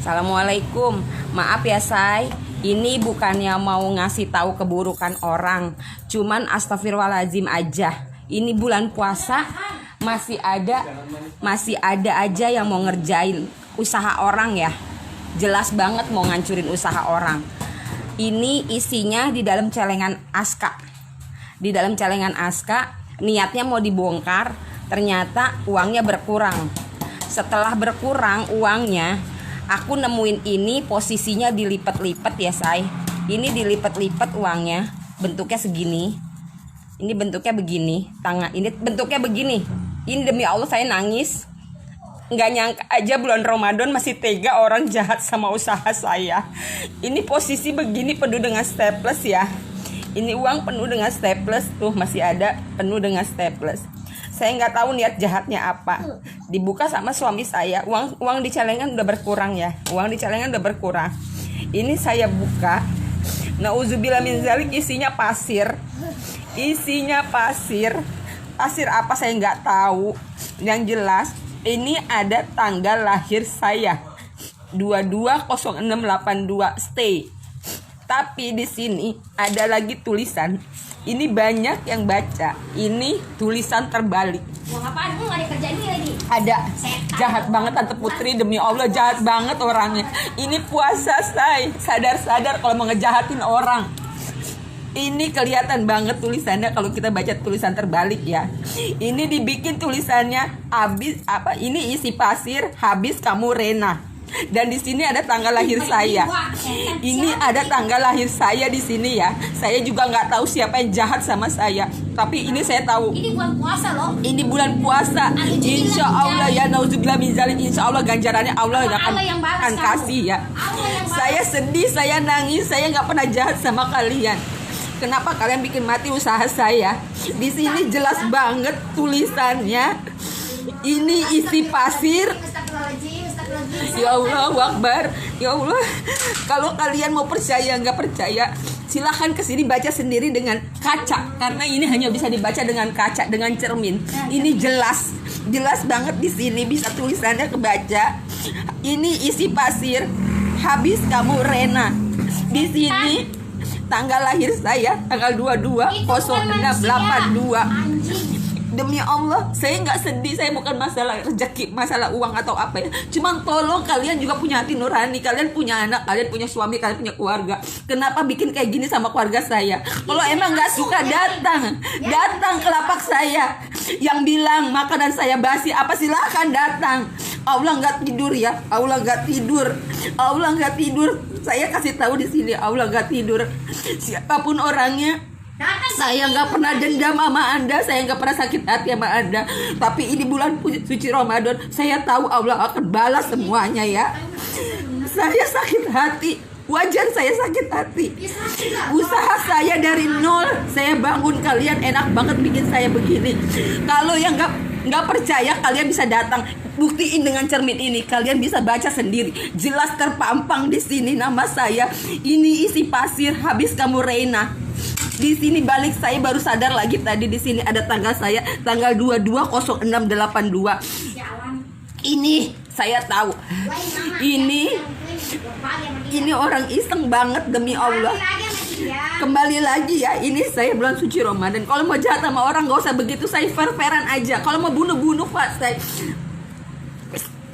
Assalamualaikum. Maaf ya, Say. Ini bukannya mau ngasih tahu keburukan orang, cuman astagfirullahaladzim aja. Ini bulan puasa masih ada aja yang mau ngerjain usaha orang ya. Jelas banget mau ngancurin usaha orang. Ini isinya di dalam celengan Aska. Di dalam celengan Aska, niatnya mau dibongkar, ternyata uangnya berkurang. Setelah berkurang uangnya, aku nemuin ini posisinya dilipat-lipat ya, Say. Ini dilipat-lipat uangnya, bentuknya segini. Ini bentuknya begini, tangan ini bentuknya begini. Ini demi Allah saya nangis. Nggak nyangka aja bulan Ramadan masih tega orang jahat sama usaha saya. Ini posisi begini penuh dengan staples ya. Ini uang penuh dengan staples, tuh masih ada penuh dengan staples. Saya nggak tahu niat jahatnya apa. Dibuka sama suami saya, uang di celengan udah berkurang ya. Uang di celengan udah berkurang. Ini saya buka. Nauzubillah min zalik, isinya pasir. Isinya pasir. Pasir apa saya nggak tahu. Yang jelas ini ada tanggal lahir saya. 220682 stay. Tapi di sini ada lagi tulisan. Ini banyak yang baca. Ini tulisan terbalik. Uang apaan? Nggak ada kerjaan ini lagi. Ada. Jahat banget Tante Putri, demi Allah jahat banget orangnya. Ini puasa, Say. Sadar-sadar kalau mau ngejahatin orang. Ini kelihatan banget tulisannya kalau kita baca tulisan terbalik ya. Ini dibikin tulisannya habis apa? Ini isi pasir, habis kamu Rena. Dan di sini ada tanggal lahir saya. Ini ada tanggal lahir saya di sini ya. Saya juga nggak tahu siapa yang jahat sama saya. Tapi ini saya tahu. Ini bulan puasa loh. Ini bulan puasa. Insya Allah ya, nauzubillah min zalik. Insya Allah ganjarannya Allah akan kasih ya. Saya sedih, saya nangis, saya nggak pernah jahat sama kalian. Kenapa kalian bikin mati usaha saya? Di sini jelas banget tulisannya. Ini isi pasir. Ya Allah, Akbar. Ya Allah. Kalau kalian mau percaya nggak percaya, silahkan kesini baca sendiri dengan kaca. Karena ini hanya bisa dibaca dengan kaca, dengan cermin. Ini jelas banget di sini bisa tulisannya kebaca. Ini isi pasir. Habis kamu Rena. Di sini tanggal lahir saya tanggal 220682. Demi Allah, saya nggak sedih. Saya bukan masalah rezeki, masalah uang atau apa ya. Cuman tolong kalian juga punya hati nurani. Kalian punya anak, kalian punya suami, kalian punya keluarga. Kenapa bikin kayak gini sama keluarga saya? Kalau emang nggak suka datang ke lapak saya. Yang bilang makanan saya basi apa, silahkan datang. Allah nggak tidur ya. Allah nggak tidur. Saya kasih tahu di sini, Allah nggak tidur. Siapapun orangnya, saya nggak pernah dendam sama Anda, saya nggak pernah sakit hati sama Anda. Tapi ini bulan suci Ramadan, saya tahu Allah akan balas semuanya ya. Saya sakit hati, wajar saya sakit hati. Usaha saya dari nol, saya bangun, kalian enak banget bikin saya begini. Kalau yang nggak percaya, kalian bisa datang, buktiin dengan cermin ini. Kalian bisa baca sendiri, jelas terpampang di sini nama saya. Ini isi pasir, habis kamu Reina. Di sini balik saya baru sadar lagi tadi, di sini ada tanggal saya, tanggal 220682. Ini saya tahu. Ini orang iseng banget demi Allah. Kembali lagi ya, ini saya bulan suci Ramadan. Kalau mau jahat sama orang gak usah begitu, saya fair-fairan aja. Kalau mau bunuh Pak, saya.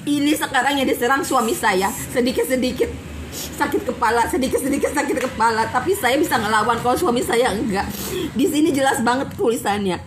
Ini sekarang yang diserang suami saya, sedikit-sedikit sakit kepala, sedikit-sedikit sakit kepala, tapi saya bisa ngelawan. Kalau suami saya enggak. Di sini jelas banget tulisannya.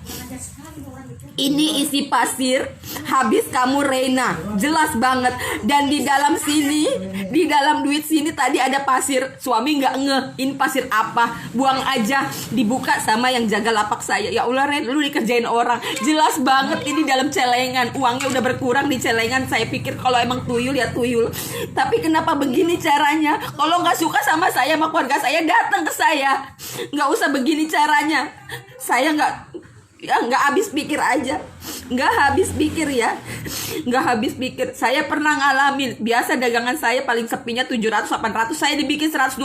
Ini isi pasir, habis kamu Reina. Jelas banget. Dan di dalam sini, di dalam duit sini tadi ada pasir. Suami nggak ngeh, ini pasir apa? Buang aja. Dibuka sama yang jaga lapak saya. Ya Allah, Ren, lu dikerjain orang. Jelas banget ini dalam celengan. Uangnya udah berkurang di celengan. Saya pikir kalau emang tuyul ya tuyul. Tapi kenapa begini caranya? Kalau nggak suka sama saya, sama keluarga saya, datang ke saya. Nggak usah begini caranya. Saya nggak habis pikir aja. Nggak habis pikir. Saya pernah ngalamin. Biasa dagangan saya paling sepinya 700-800. Saya dibikin 120.000.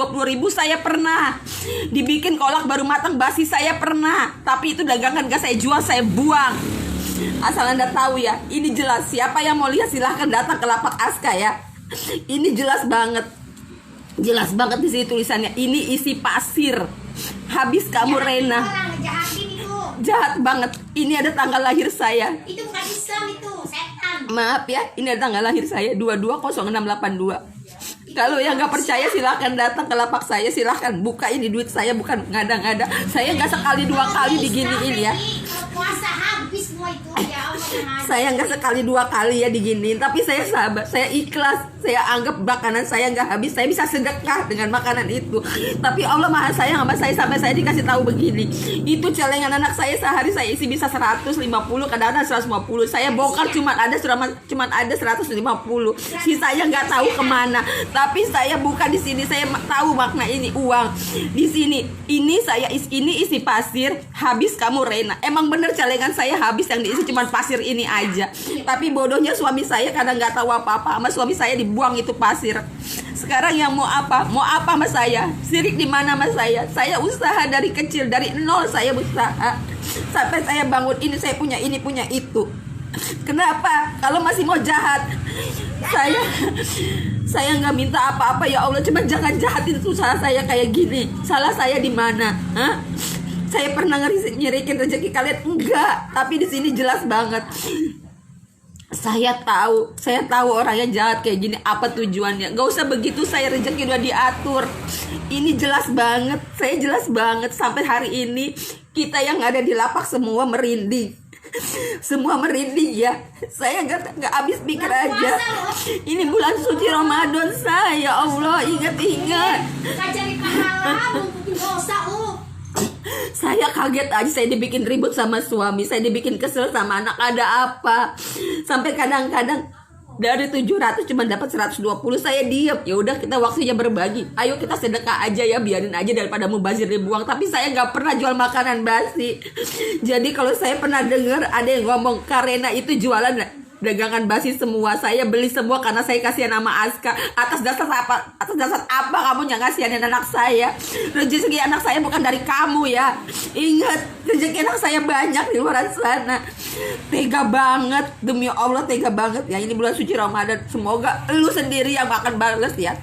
Saya pernah dibikin kolak baru matang basi. Saya pernah. Tapi itu dagangan gak saya jual, saya buang. Asal Anda tahu ya, ini jelas. Siapa yang mau lihat silahkan datang ke lapak Aska ya. Ini jelas banget. Jelas banget di sini tulisannya. Ini isi pasir. Habis kamu Rena. Orang ngejahatin itu. Jahat banget. Ini ada tanggal lahir saya. Itu bukan Islam itu, setan. Maaf ya, ini ada tanggal lahir saya 220682. Kalau yang nggak percaya silahkan datang ke lapak saya, silahkan buka, ini duit saya, bukan ngada-ngada. Saya nggak sekali dua kali diginiin ya. Kalau puasa habis semua itu, ya Allah yang Saya nggak sekali dua kali ya diginiin, tapi saya sabar, saya ikhlas, saya anggap makanan saya nggak habis, saya bisa sedekah dengan makanan itu. Tapi Allah Maha Sayang sama saya sampai saya dikasih tahu begini. Itu celengan anak saya sehari saya isi bisa 150, kadang-kadang 150. Saya bongkar cuma ada 150. Sisanya nggak tahu kemana. Tapi saya buka di sini, saya tahu makna ini uang. Di sini ini isi pasir, habis kamu Rena. Emang bener celengan saya habis, yang diisi cuma pasir ini aja. Tapi bodohnya suami saya kadang nggak tahu apa-apa, sama suami saya dibuang itu pasir. Sekarang yang mau apa sama saya? Sirik di mana sama saya? Saya usaha dari kecil, dari nol saya usaha sampai saya bangun ini, saya punya ini, punya itu. Kenapa? Kalau masih mau jahat, saya nggak minta apa-apa ya Allah, cuma jangan jahatin usaha saya kayak gini. Salah saya di mana? Hah? Saya pernah nyirikin rezeki kalian? Enggak, tapi di sini jelas banget. Saya tahu orang yang jahat kayak gini apa tujuannya. Gak usah begitu, saya rezeki udah diatur. Ini jelas banget, saya jelas banget. Sampai hari ini kita yang ada di lapak semua merinding. Semua merinding ya. Saya nggak habis pikir aja. Ini bulan suci Ramadan saya, Allah, ingat. Gak cari pahala, bungkutin dosa lu. Saya kaget aja, saya dibikin ribut sama suami, saya dibikin kesel sama anak, ada apa? Sampai kadang-kadang dari 700 cuma dapat 120, saya diem. Ya udah, kita waktunya berbagi. Ayo kita sedekah aja ya, biarin aja daripada mubazir dibuang. Tapi saya nggak pernah jual makanan basi. Jadi kalau saya pernah dengar ada yang ngomong Karena itu jualan dagangan basi semua, saya beli semua karena saya kasihan sama Aska. Atas dasar apa kamu yang kasihanin anak saya? Rezeki anak saya bukan dari kamu ya. Ingat, rezeki anak saya banyak di luar sana. Tega banget, demi Allah tega banget ya. Ini bulan suci Ramadan, semoga lu sendiri yang akan balas ya.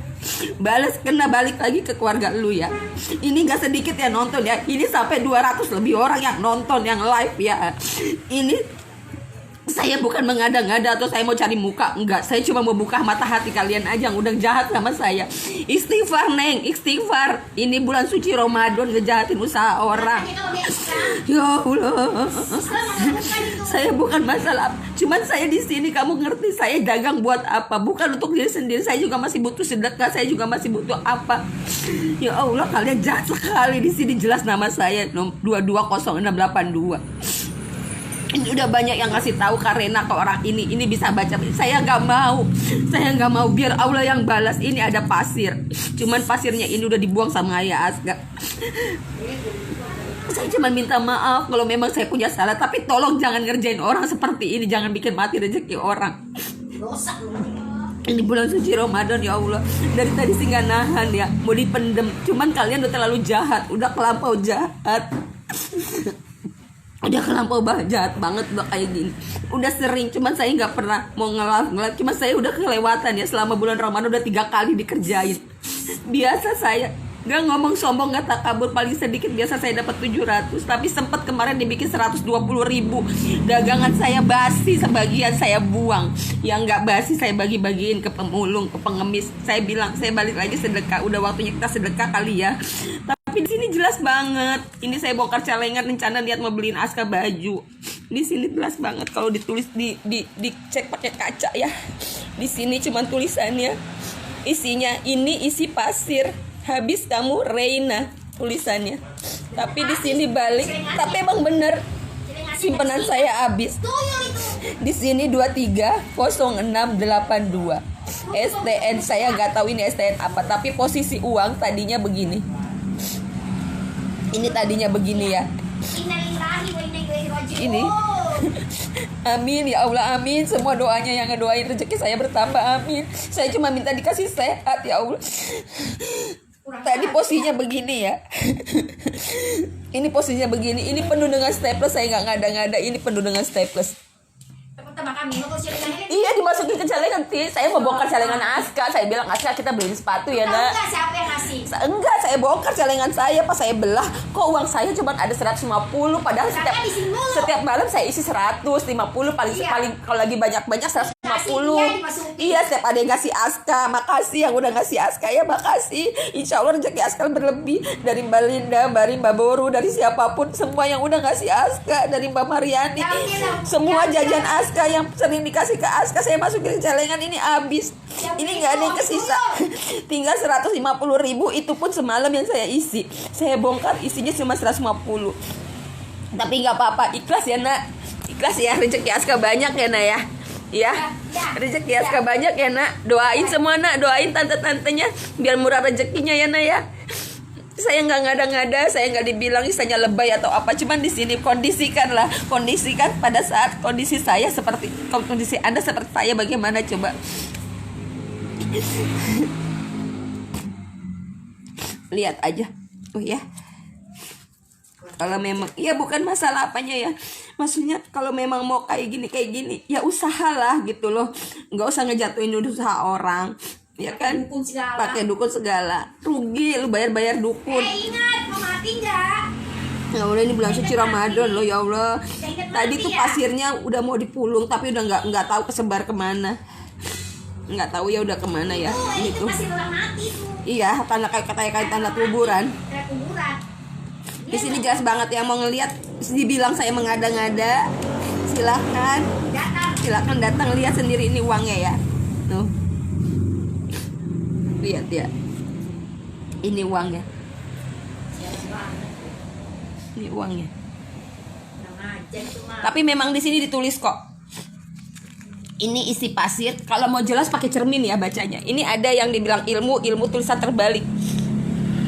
Kena balik lagi ke keluarga lu ya. Ini gak sedikit ya nonton ya. Ini sampai 200 lebih orang yang nonton, yang live ya. Ini saya bukan mengada-ngada atau saya mau cari muka, enggak. Saya cuma mau buka mata hati kalian aja yang udah jahat sama saya. Istighfar Neng, istighfar. Ini bulan suci Ramadan, ngejahatin usaha orang. Ya Allah, saya bukan masalah. Cuman saya di sini, kamu ngerti saya dagang buat apa? Bukan untuk diri sendiri. Saya juga masih butuh sedekah. Saya juga masih butuh apa? Ya Allah, kalian jahat sekali. Di sini jelas nama saya 220682. Ini udah banyak yang ngasih tahu Karena ke orang ini bisa baca. Saya nggak mau, biar Allah yang balas. Ini ada pasir, cuman pasirnya ini udah dibuang sama ayah Aska. Saya cuma minta maaf kalau memang saya punya salah, tapi tolong jangan ngerjain orang seperti ini, jangan bikin mati rezeki orang. Ini bulan suci Ramadan ya Allah, dari tadi sih nggak nahan ya, mau dipendem, cuman kalian udah terlalu jahat, udah kelampau jahat. Udah kelampau jahat banget, udah kayak gini. Udah sering, cuman saya nggak pernah mau ngelap. Cuman saya udah kelewatan ya, selama bulan Ramadan udah 3 kali dikerjain. Biasa saya nggak ngomong sombong, nggak takabur, paling sedikit biasa saya dapat 700. Tapi sempat kemarin dibikin 120.000. Dagangan saya basi, sebagian saya buang. Yang nggak basi saya bagi-bagiin ke pemulung, ke pengemis. Saya bilang saya balik lagi sedekah, udah waktunya kita sedekah kali ya. Tapi di sini jelas banget. Ini saya bongkar celengan, rencana niat mau beliin Aska baju. Di sini jelas banget kalau ditulis dicek pakai kaca ya. Di sini cuman tulisannya, isinya ini isi pasir, habis kamu Reina tulisannya. Tapi di sini balik, tapi emang bener simpanan saya habis. Di sini 230682. STN saya nggak tahu ini STN apa, tapi posisi uang tadinya begini. Ini tadinya begini ya. Ini. Amin ya Allah, amin. Semua doanya yang ngedoain rezeki saya bertambah, amin. Saya cuma minta dikasih sehat ya Allah. Tadi posisinya begini ya. Ini posisinya begini. Ini penuh dengan staples, saya nggak ngada-ngada. Ini penuh dengan staples. pertama kami mau celengan ini. Iya, dimasukin ke celengan. Saya mau bongkar celengan Aska. Saya bilang, Aska kita beliin sepatu ya, Tahu Nak. nggak siapa yang ngasih? Enggak, saya bongkar celengan saya. Pas saya belah, kok uang saya cuma ada 150. Padahal Karena di sini mulu. setiap malam saya isi 150. Paling Iya. paling kalau lagi banyak 150. Iya, dimasukin. Iya, setiap ada yang ngasih Aska. Makasih yang udah ngasih Aska ya, makasih. Insya Allah rezeki Aska berlebih. Dari Mbak Linda, dari Mbak Boru, dari siapapun. Semua yang udah ngasih Aska. Dari Mbak Mariani. Semua jajan Aska yang sering dikasih ke Aska, saya masukin ke celengan ini habis. Ini nggak ada yang kesisa. Tinggal 150.000, itu pun semalam yang saya isi. Saya bongkar isinya cuma 150. Tapi nggak apa-apa, ikhlas ya, Nak. Ikhlas ya, rezeki Aska banyak ya, Nak ya. Ya, rezeki Aska banyak ya, Nak. Doain semua, Nak. Doain tante-tantenya biar murah rezekinya ya, Nak ya. Saya nggak ngada-ngada, saya nggak dibilang istilahnya lebay atau apa. Cuman di sini kondisikan pada saat kondisi saya seperti kondisi Anda seperti saya, bagaimana coba? Lihat aja, ya. Kalau memang, ya bukan masalah apanya ya. Maksudnya kalau memang mau kayak gini, ya usahalah gitu loh. Nggak usah ngejatuhin usaha orang. Ya kan, Dukun segala. pakai dukun segala, rugi lu bayar dukun. Ingat mau mati nggak? Ya Allah, ini bulan suci Ramadan loh, ya Allah. Ingat Tadi mati tuh ya? pasirnya udah mau dipulung tapi udah nggak tahu kesebar kemana, nggak tahu ya udah kemana ya Itu gitu. pasti orang mati tuh. Iya, tanda kayak tanda kuburan. Kayak kuburan. Di sini jelas banget yang mau ngelihat, dibilang saya mengada-ngada, silakan datang lihat sendiri ini uangnya ya. Tuh. Lihat ya. Ini uangnya. Ini uangnya. Tapi memang di sini ditulis kok. Ini isi pasir. Kalau mau jelas pakai cermin ya bacanya. Ini ada yang dibilang ilmu tulisan terbalik.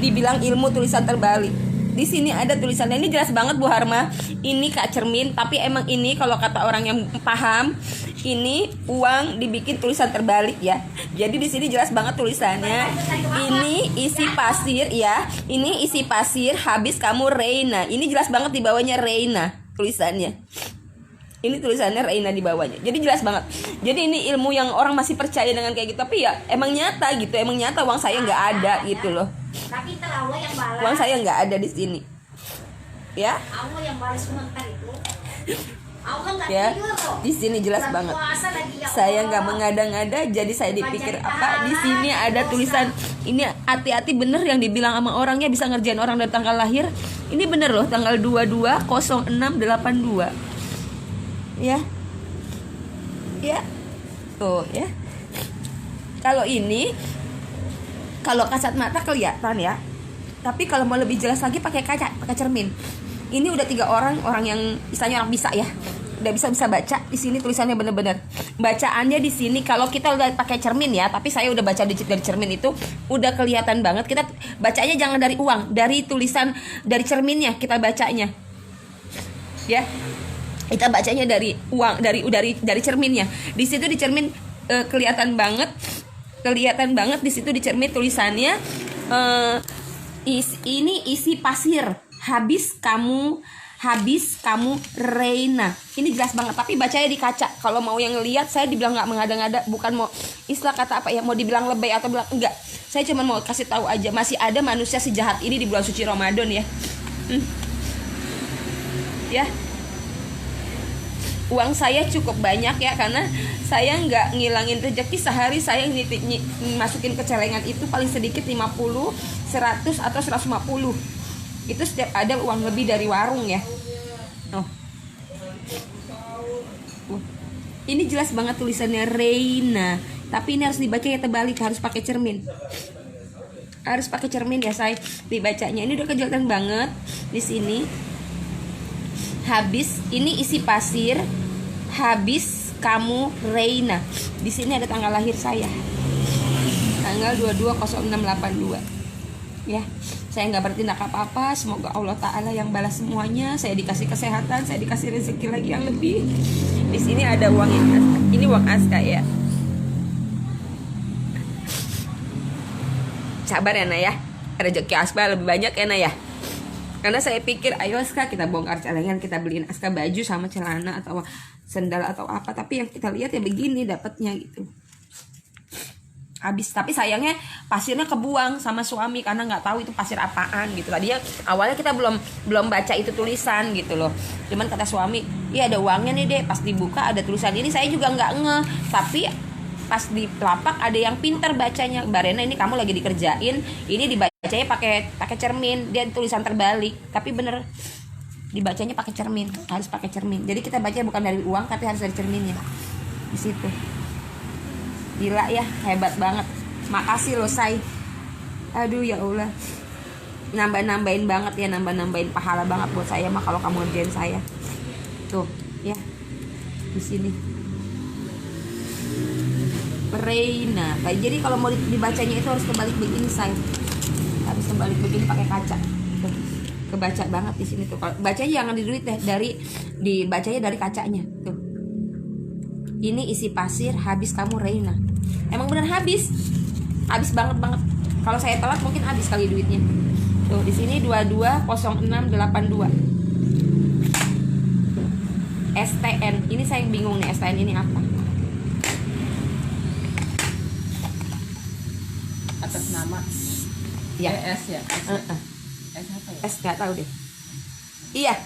Dibilang ilmu tulisan terbalik. Di sini ada tulisannya, ini jelas banget Bu Harma. Ini Kak cermin, tapi emang ini kalau kata orang yang paham, ini uang dibikin tulisan terbalik ya. Jadi di sini jelas banget tulisannya. Ini isi pasir ya. Ini isi pasir habis kamu Reina. Ini jelas banget di bawahnya Reina tulisannya. Ini tulisannya Reina di bawahnya. Jadi jelas banget. Jadi ini ilmu yang orang masih percaya dengan kayak gitu. Tapi ya emang nyata gitu. Emang nyata uang saya nggak ada gitu loh. Tapi Allah yang balas. Uang saya nggak ada di sini. Ya. Allah yang balas komentar itu. Allah nggak Ya. tidur kok. Di sini jelas Bulan banget. puasa lagi, ya Saya Allah. nggak mengada-ngada. Jadi saya dipikir apa? Di sini ada tulisan. Ini hati-hati bener yang dibilang sama orangnya bisa ngerjain orang dari tanggal lahir. Ini bener loh, tanggal 22/06/82. Ya. Ya. Tuh ya. Kalau ini, kalau kasat mata kelihatan ya. Tapi kalau mau lebih jelas lagi pakai kaca, pakai cermin. Ini udah 3 orang yang istilahnya orang bisa ya. Udah bisa baca. Di sini tulisannya bener-bener. Bacaannya di sini kalau kita udah pakai cermin ya, tapi saya udah baca dari cermin itu udah kelihatan banget. Kita bacanya jangan dari uang, dari tulisan dari cerminnya kita bacanya. Ya. Kita bacanya dari uang, dari cerminnya. Di situ di cermin kelihatan banget di situ di cermin tulisannya ini isi pasir habis kamu Reina. Ini jelas banget, tapi bacanya di kaca. Kalau mau yang lihat, saya dibilang nggak mengada-ngada, bukan mau istilah kata apa ya, mau dibilang lebay atau bilang enggak. Saya cuma mau kasih tahu aja masih ada manusia sejahat ini di bulan suci Ramadan ya. Ya. Uang saya cukup banyak ya, karena saya nggak ngilangin rezeki. Sehari saya masukin ke celengan itu paling sedikit 50, 100 atau 150. Itu setiap ada uang lebih dari warung ya. Ini jelas banget tulisannya Reina, tapi ini harus dibaca ya terbalik, harus pakai cermin. Harus pakai cermin ya saya dibacanya. Ini udah kelihatan banget di sini. Habis ini isi pasir, habis kamu Reina. Di sini ada tanggal lahir saya. Tanggal 22/06/82. Ya, saya nggak bertindak apa-apa. Semoga Allah Ta'ala yang balas semuanya. Saya dikasih kesehatan, saya dikasih rezeki lagi yang lebih. Di sini ada uang yang Aska. Ini uang Aska ya. Sabar ya Nak ya. Rezeki Aska lebih banyak ya Nak ya. Karena saya pikir ayo Aska kita bongkar celengan, kita beliin Aska baju sama celana atau sendal atau apa, tapi yang kita lihat ya begini dapatnya gitu. Habis, tapi sayangnya pasirnya kebuang sama suami karena nggak tahu itu pasir apaan gitu. Tadinya awalnya kita belum baca itu tulisan gitu loh. Cuman kata suami, iya ada uangnya nih deh. Pas dibuka ada tulisan ini, saya juga nggak ngeh. Tapi pas di lapak ada yang pintar bacanya. Mbak Rena, ini kamu lagi dikerjain, ini dibacanya pakai cermin, dia tulisan terbalik. Tapi bener dibacanya pakai cermin, harus pakai cermin. Jadi kita baca bukan dari uang tapi harus dari cerminnya. Di situ. Gila ya, hebat banget. Makasih loh Say. Aduh ya Allah. Nambah-nambahin banget ya, nambah-nambahin pahala banget buat saya mah kalau kamu ngerjain saya. Tuh, ya. Di sini. Reina. Jadi kalau mau dibacanya itu harus kebalik begini Say. Harus kebalik begini pakai kaca. Tuh. Kebaca banget di sini tuh. Kalau bacanya jangan diduit deh, dibacanya dari kacanya. Tuh. Ini isi pasir habis kamu Reina. Emang benar habis banget. Kalau saya telat mungkin habis kali duitnya. Tuh di sini 220682. STN. Ini saya bingung nih, STN ini apa? Atas nama Ya. S ya. S apa ya? S nggak tahu deh. Iya.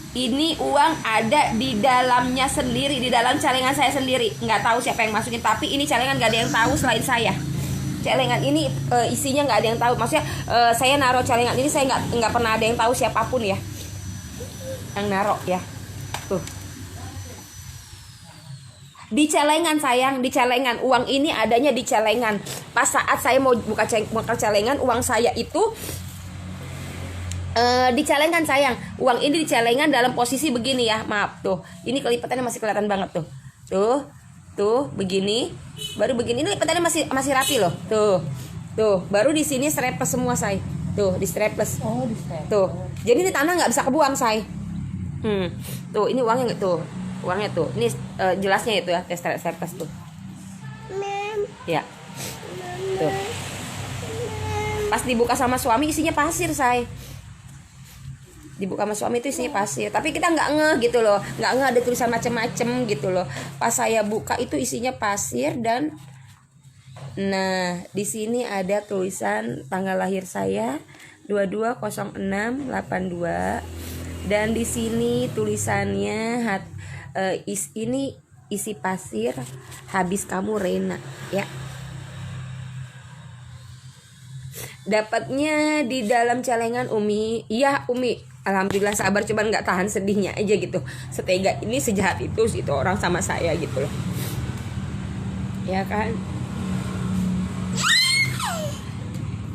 Ini uang ada di dalamnya sendiri, di dalam celengan saya sendiri. Nggak tahu siapa yang masukin, tapi ini celengan nggak ada yang tahu selain saya. Celengan ini isinya nggak ada yang tahu. Maksudnya saya naruh celengan ini, saya nggak pernah ada yang tahu siapapun ya yang naruh ya. Tuh di celengan sayang, di celengan. Uang ini adanya di celengan. Pas saat saya mau buka celengan, uang saya itu dicelengan sayang. Uang ini dicelengan dalam posisi begini ya. Maaf tuh. Ini kelipatannya masih kelihatan banget tuh. Tuh begini. Baru begini. Ini lipatannya masih rapi loh. Tuh. Baru di sini strapless semua say. Tuh di strapless. Oh, di strapless. Tuh. Jadi ini tanah nggak bisa kebuang say. Tuh ini uangnya nggak tuh. Uangnya tuh. Ini jelasnya itu ya. Strapless tuh. Ya. Tuh. Pas dibuka sama suami isinya pasir say. Dibuka sama suami itu isinya pasir, tapi kita nggak ngeh gitu loh, nggak ngeh ada tulisan macem-macem gitu loh. Pas saya buka itu isinya pasir dan nah di sini ada tulisan tanggal lahir saya 220682 dan di sini tulisannya ini isi pasir habis kamu Reina ya. Dapatnya di dalam celengan Umi. Iya Umi, alhamdulillah sabar, cuman nggak tahan sedihnya aja gitu. Setega ini, sejahat itu gitu orang sama saya gitu loh. Ya kan?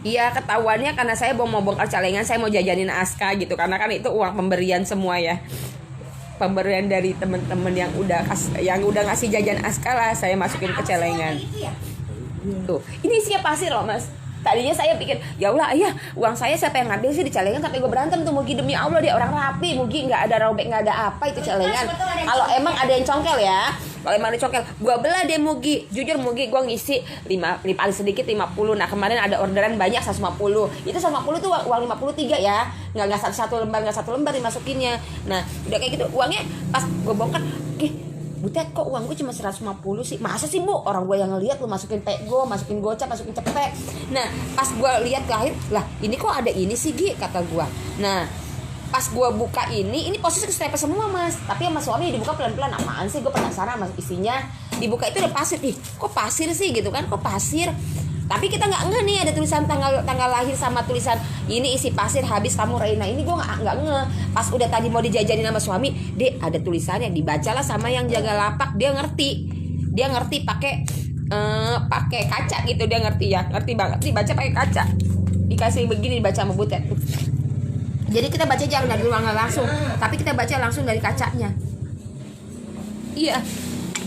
Iya ketahuannya karena saya mau bongkar celengan, saya mau jajanin Aska gitu. Karena kan itu uang pemberian semua ya. Pemberian dari teman-teman yang udah ngasih jajan Aska lah, saya masukin ke celengan. Tuh, ini isinya pasir loh mas. Tadinya saya pikir, ya Allah ayah, uang saya siapa yang ngambil sih di celengan, sampai gue berantem tuh. Mugi demi Allah dia orang rapi, Mugi nggak ada robek, nggak ada apa itu celengan. Kalau emang ada yang congkel ya, kalau emang ada congkel, gue belah deh Mugi. Jujur Mugi, gue ngisi 5 paling sedikit 50. Nah kemarin ada orderan banyak 150. Itu 150 tuh uang 53 ya, nggak satu lembar dimasukinnya. Nah udah kayak gitu uangnya pas gue bongkar, Butet kok uang gue cuma 150 sih. Masa sih Bu? Orang gue yang ngeliat lu masukin Pego, masukin Gocap, masukin Cepet. Nah pas gue lihat terakhir, lah ini kok ada ini sih Gi, kata gue. Nah pas gue buka ini posisi kestrepet semua mas. Tapi sama suami dibuka pelan-pelan. Apaan sih, gue penasaran mas isinya. Dibuka itu ada pasir. Kok pasir sih gitu kan, kok pasir. Tapi kita nggak ngeh nih ada tulisan tanggal lahir sama tulisan ini isi pasir habis kamu Reina. Ini gue nggak ngeh. Pas udah tadi mau dijajanin sama suami, Dek ada tulisannya, dibacalah sama yang jaga lapak. Dia ngerti pakai kaca gitu, dia ngerti banget. Dibaca pakai kaca, dikasih begini dibaca sama Butet. Jadi kita baca jangan dari ruangan langsung, tapi kita baca langsung dari kacanya. Iya.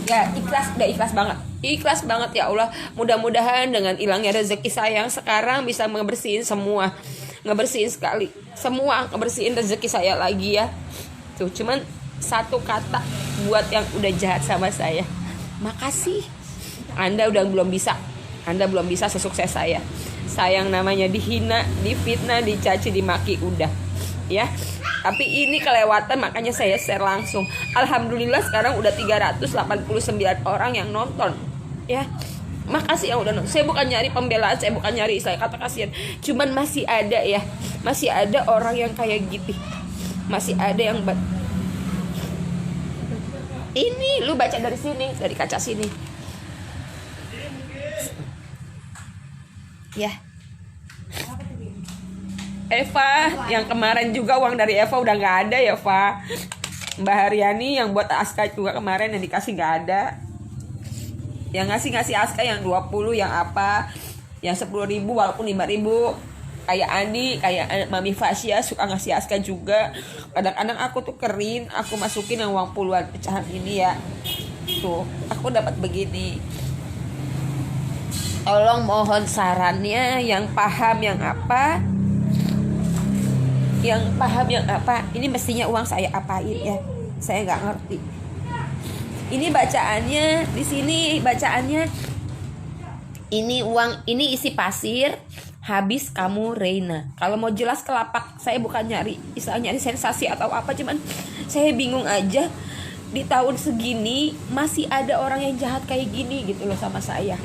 Ya ikhlas banget ya Allah. Mudah-mudahan dengan hilangnya rezeki saya yang sekarang bisa ngebersihin sekali semua, ngebersihin rezeki saya lagi ya. Tuh cuman satu kata buat yang udah jahat sama saya, makasih. Anda belum bisa sesukses saya. Sayang namanya dihina, difitnah, dicaci, dimaki udah ya. Tapi ini kelewatan, makanya saya share langsung. Alhamdulillah sekarang udah 389 orang yang nonton. Ya, makasih yang udah nonton. Saya bukan nyari pembelaan, saya bukan nyari saya kata kasihan. Cuman masih ada ya, masih ada orang yang kayak gitu. Masih ada yang ini lu baca dari sini, dari kaca sini. Ya. Eva, yang kemarin juga uang dari Eva udah nggak ada ya, Eva. Mbak Haryani yang buat Aska juga kemarin yang dikasih nggak ada. Yang ngasih Aska yang 20, yang apa, yang 10.000 walaupun 5.000. Kayak Andi, kayak Mami Fasya suka ngasih Aska juga. Kadang-kadang aku tuh kerin, aku masukin yang uang puluhan pecahan ini ya. Tuh, aku dapat begini. Tolong mohon sarannya yang paham yang apa. Yang paham yang apa, ini mestinya uang saya apain ya, saya nggak ngerti. Ini bacaannya di sini, bacaannya ini uang, ini isi pasir, habis kamu Reina. Kalau mau jelas kelapak, saya bukan nyari sensasi atau apa, cuman saya bingung aja di tahun segini masih ada orang yang jahat kayak gini gitu loh sama saya.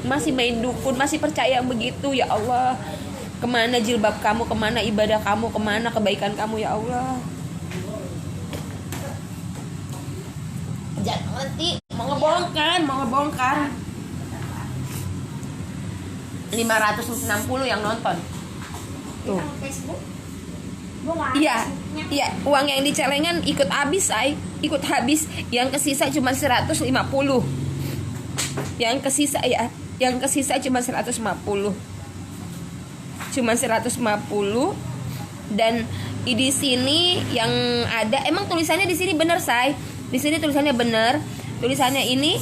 Masih main dukun, masih percaya yang begitu, ya Allah. Kemana jilbab kamu, kemana ibadah kamu, kemana kebaikan kamu ya Allah. Jangan ngerti, mau ngebongkar 560 yang nonton. Tuh. Iya, uang yang di celengan ikut habis, ikut habis. Yang kesisa cuma 150. Yang kesisa cuma 150. Cuma 150. Dan di sini yang ada emang tulisannya di sini bener, say. Di sini tulisannya bener. Tulisannya ini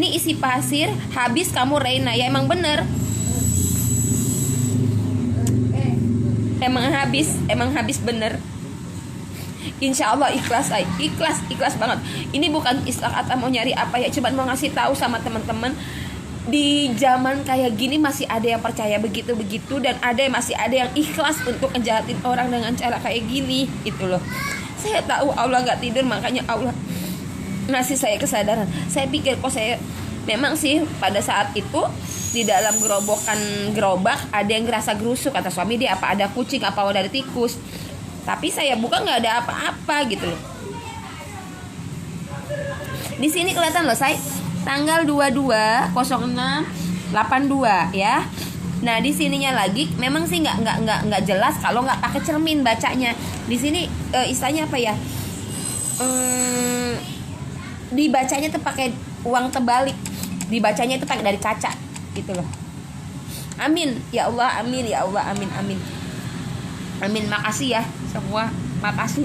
isi pasir, habis kamu Reina. Ya emang bener. Emang habis bener. Insya Allah ikhlas, say. Ikhlas banget. Ini bukan istilah kata mau nyari apa ya, cuman mau ngasih tahu sama teman-teman. Di zaman kayak gini masih ada yang percaya begitu-begitu, dan masih ada yang ikhlas untuk ngejahatin orang dengan cara kayak gini gitu loh. Saya tahu Allah nggak tidur, makanya Allah ngasih saya kesadaran. Saya pikir kok saya memang sih pada saat itu di dalam gerobak ada yang ngerasa gerusuk, kata suami dia, apa ada kucing, apa ada tikus. Tapi saya buka nggak ada apa-apa gitu loh. Di sini kelihatan loh, saya tanggal 22/06/82 ya. Nah, di sininya lagi memang sih nggak jelas kalau nggak pakai cermin bacanya. Di sini istilahnya apa ya? Dibacanya tuh pakai uang terbalik. Dibacanya itu pakai dari kaca gitu loh. Amin ya Allah, amin ya Allah, amin amin. Amin, makasih ya semua. Makasih.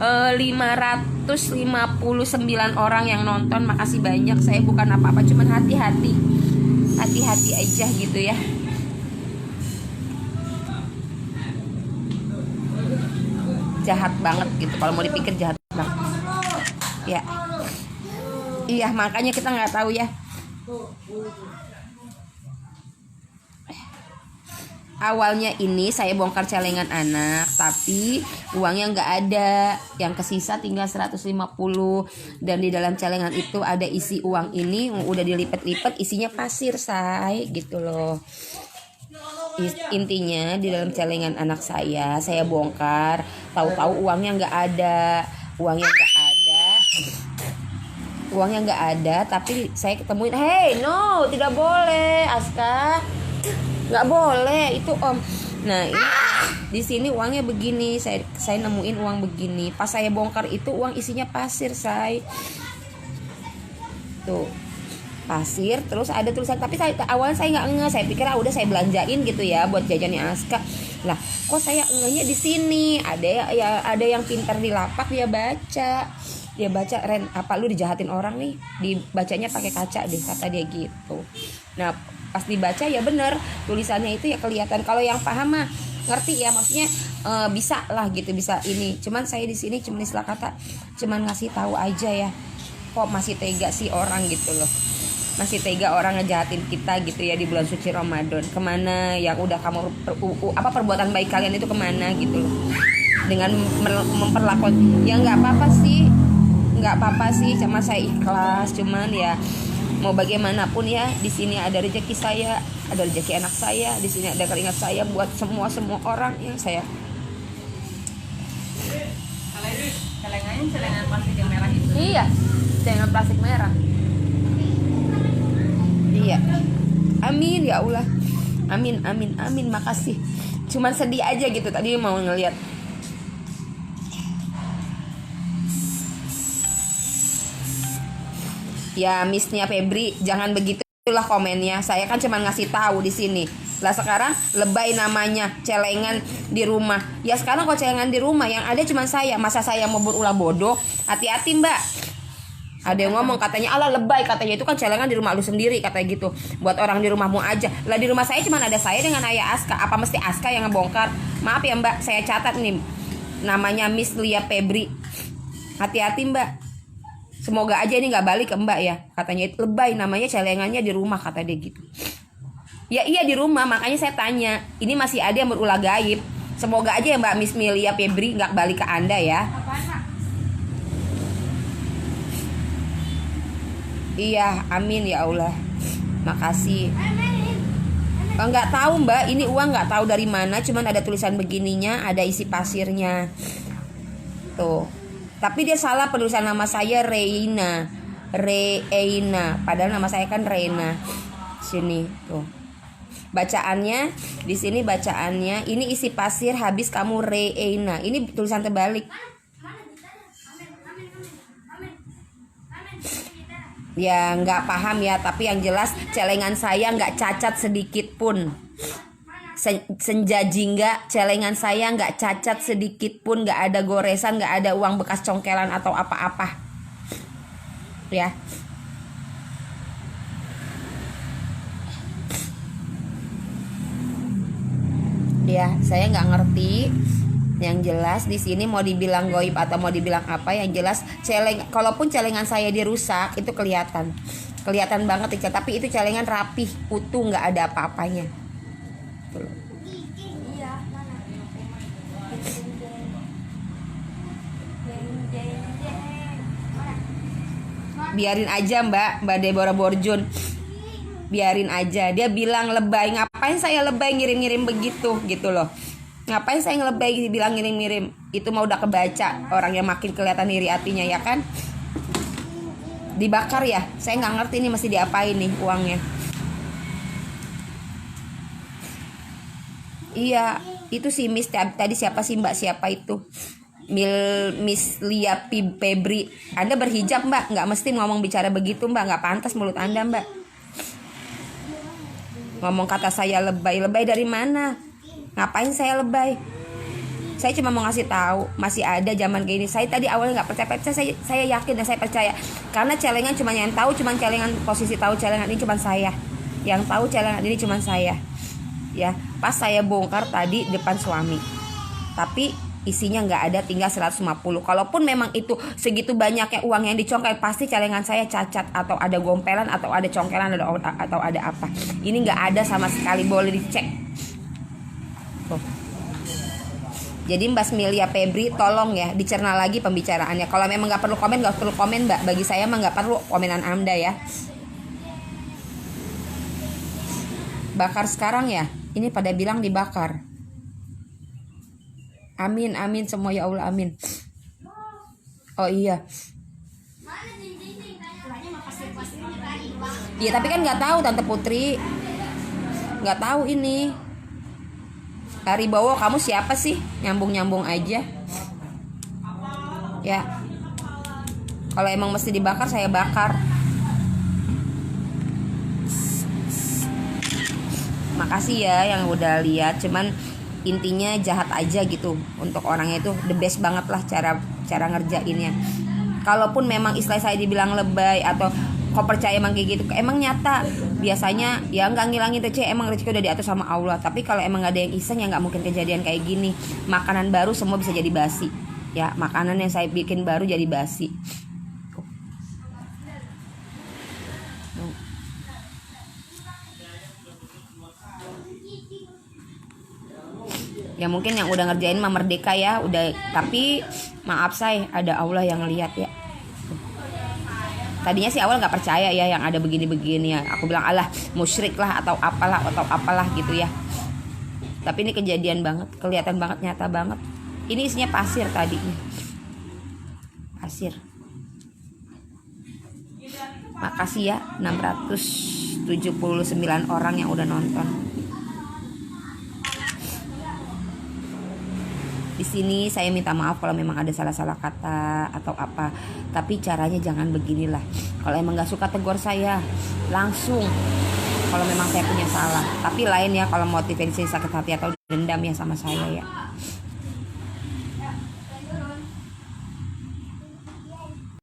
559 orang yang nonton, makasih banyak. Saya bukan apa-apa, cuman hati-hati aja gitu ya. Jahat banget gitu, kalau mau dipikir jahat banget ya. Iya, makanya kita nggak tahu ya. Awalnya ini saya bongkar celengan anak, tapi uangnya nggak ada. Yang kesisa tinggal 150. Dan di dalam celengan itu ada isi uang ini, udah dilipat-lipat, isinya pasir, say, gitu loh. Intinya di dalam celengan anak saya bongkar. Tahu-tahu uangnya nggak ada. Uangnya nggak ada, tapi saya ketemuin, hey, no, tidak boleh, Aska. Nggak boleh itu, Om. Nah, ini di sini uangnya begini, saya nemuin uang begini. Pas saya bongkar itu uang isinya pasir, say. Tuh, pasir, terus ada tulisan, tapi awalnya saya nggak ngeh, saya pikir udah saya belanjain gitu ya buat jajannya Aska. Lah, kok saya ngehnya di sini? Ada yang pintar di lapak, dia baca, Ren, apa lu dijahatin orang nih? Dibacanya pakai kaca deh, kata dia gitu. Nah, pas dibaca ya bener, tulisannya itu ya kelihatan. Kalau yang paham mah ngerti ya, maksudnya bisa lah gitu, bisa ini. Cuman saya di sini cuma istilah kata, cuman ngasih tahu aja ya. Kok masih tega sih orang gitu loh. Masih tega orang ngejahatin kita gitu ya di bulan suci Ramadan. Kemana yang udah kamu perbuatan baik kalian itu kemana gitu loh. dengan memperlakukan ya nggak apa-apa sih sama saya ikhlas, cuman ya mau bagaimanapun ya di sini ada rezeki saya, ada rezeki anak saya, di sini ada keringat saya buat semua orang yang saya. Celengan plastik yang merah itu. Iya, celengan plastik merah. Iya. Amin ya Allah. Amin, makasih. Cuman sedih aja gitu tadi mau ngeliat. Ya Missnya Febri, jangan begitulah komennya. Saya kan cuma ngasih tahu di sini. Lah sekarang lebay namanya celengan di rumah. Ya sekarang kalau celengan di rumah yang ada cuma saya. Masa saya mau berulah bodoh? Hati-hati Mbak. Ada yang ngomong katanya ala lebay, katanya itu kan celengan di rumah lu sendiri katanya gitu. Buat orang di rumahmu aja. Lah di rumah saya cuma ada saya dengan Ayah Aska. Apa mesti Aska yang ngebongkar? Maaf ya Mbak, saya catat nih. Namanya Miss Lia Febri. Hati-hati Mbak. Semoga aja ini nggak balik ke Mbak ya. Katanya itu lebay namanya celengannya di rumah kata dia gitu. Ya iya di rumah, makanya saya tanya. Ini masih ada yang berulah gaib. Semoga aja ya Mbak Miss Lia Febri nggak balik ke Anda ya. Iya, amin ya Allah. Makasih. Nggak tahu Mbak, ini uang nggak tahu dari mana. Cuman ada tulisan begininya, ada isi pasirnya. Tuh. Tapi dia salah penulisan nama saya Reina. Padahal nama saya kan Reina. Sini tuh. Bacaannya di sini bacaannya ini isi pasir habis kamu Reina. Ini tulisan terbalik. Ya nggak paham ya, tapi yang jelas celengan saya nggak cacat sedikit pun. Senja jingga celengan saya nggak cacat sedikit pun, nggak ada goresan, nggak ada uang bekas congkelan atau apa-apa ya. Ya saya nggak ngerti. Yang jelas di sini mau dibilang goib atau mau dibilang apa, yang jelas kalaupun celengan saya dirusak itu kelihatan banget ya, tapi itu celengan rapih, utuh, nggak ada apa-apanya. Biarin aja Mbak Deborah Borjun, biarin aja. Dia bilang lebay, ngapain saya lebay ngirim-ngirim begitu gitu loh. Ngapain saya ngelebay dibilang ngirim-ngirim. Itu mah udah kebaca, orang yang makin kelihatan iri hatinya ya kan. Dibakar ya, saya nggak ngerti ini mesti diapain nih uangnya. Iya, itu si Miss tadi siapa sih Mbak, siapa itu? Miss Lia Febri. Anda berhijab Mbak, nggak mesti ngomong bicara begitu Mbak, nggak pantas mulut Anda Mbak. Ngomong kata saya lebay dari mana? Ngapain saya lebay? Saya cuma mau ngasih tahu masih ada zaman kayak ini. Saya tadi awalnya nggak percaya, saya yakin dan saya percaya karena celengan cuma yang tahu, cuma celengan, posisi tahu celengan ini cuma saya. Yang tahu celengan ini cuma saya. Ya, pas saya bongkar tadi depan suami. Tapi isinya nggak ada, tinggal 150. Kalaupun memang itu segitu banyaknya uang yang dicongkel, pasti celengan saya cacat atau ada gompelan atau ada congkelan atau ada apa. Ini nggak ada sama sekali, boleh dicek. Tuh. Jadi Mbak Milia Febri tolong ya dicerna lagi pembicaraannya. Kalau memang nggak perlu komen, nggak perlu komen Mbak. Bagi saya mah nggak perlu komenan Anda ya. Bakar sekarang ya. Ini pada bilang dibakar. Amin semua ya Allah, amin. Oh iya. Iya tapi kan nggak tahu Tante Putri, nggak tahu ini. Haribowo, kamu siapa sih? Nyambung aja. Ya. Kalau emang mesti dibakar, saya bakar. Makasih ya yang udah lihat. Cuman intinya jahat aja gitu. Untuk orangnya itu the best banget lah cara ngerjainnya. Kalaupun memang istilah saya dibilang lebay atau kok percaya emang kayak gitu, emang nyata biasanya ya nggak ngilangin rezeki, emang rezeki udah diatur sama Allah. Tapi kalau emang nggak ada yang iseng ya nggak mungkin kejadian kayak gini. Makanan baru semua bisa jadi basi ya, makanan yang saya bikin baru jadi basi. Ya mungkin yang udah ngerjain mah merdeka ya, udah, tapi maaf saya ada Allah yang lihat ya. Tadinya sih awal nggak percaya ya yang ada begini-begini ya. Aku bilang alah musyrik lah atau apalah gitu ya. Tapi ini kejadian banget, kelihatan banget, nyata banget. Ini isinya pasir tadinya. Pasir. Makasih ya 679 orang yang udah nonton. Di sini saya minta maaf kalau memang ada salah-salah kata atau apa, tapi caranya jangan beginilah. Kalau emang nggak suka tegur saya langsung. Kalau memang saya punya salah, tapi lain ya kalau motivasi sakit hati atau dendam ya sama saya ya.